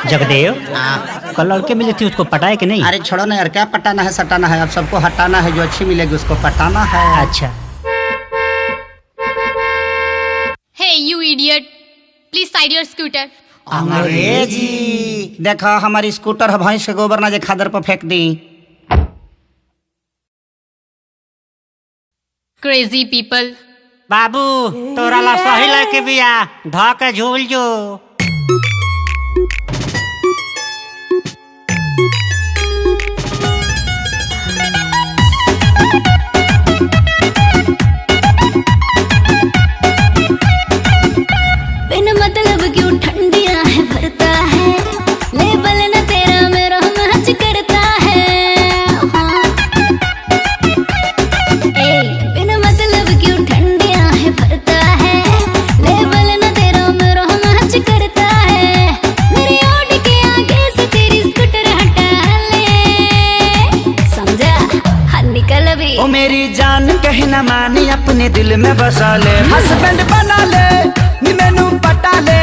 जगदेव, कल लड़के मिली थी, उसको पटाए कि नहीं? अरे छोड़ो ना यार, क्या पटाना है सटाना है, अब सबको हटाना है, जो अच्छी मिलेगी उसको पटाना है। अच्छा। Hey you idiot, please side your scooter. अंग्रेजी देखा, हमारी स्कूटर है, भैंस के गोबर ना जे खादर पर फेंक दी। Crazy people. बाबू, तोरा ला सही लड़के बिया, धा के झूल जो। बिन मतलब क्यों ठंडियां है भरता है, लेबल न तेरा मेरा मैच करता है। बिन मतलब क्यों ठंडियां है भरता है, लेबल न तेरा मेरा मैच करता है। मेरी ओट के आगे से तेरी स्कूटर हटा ले, समझा? हाँ निकल भी। ओ मेरी जान कहीं ना मानी, अपने दिल में बसा ले, हस्बैंड बना ले, नी मैनू पटा ले।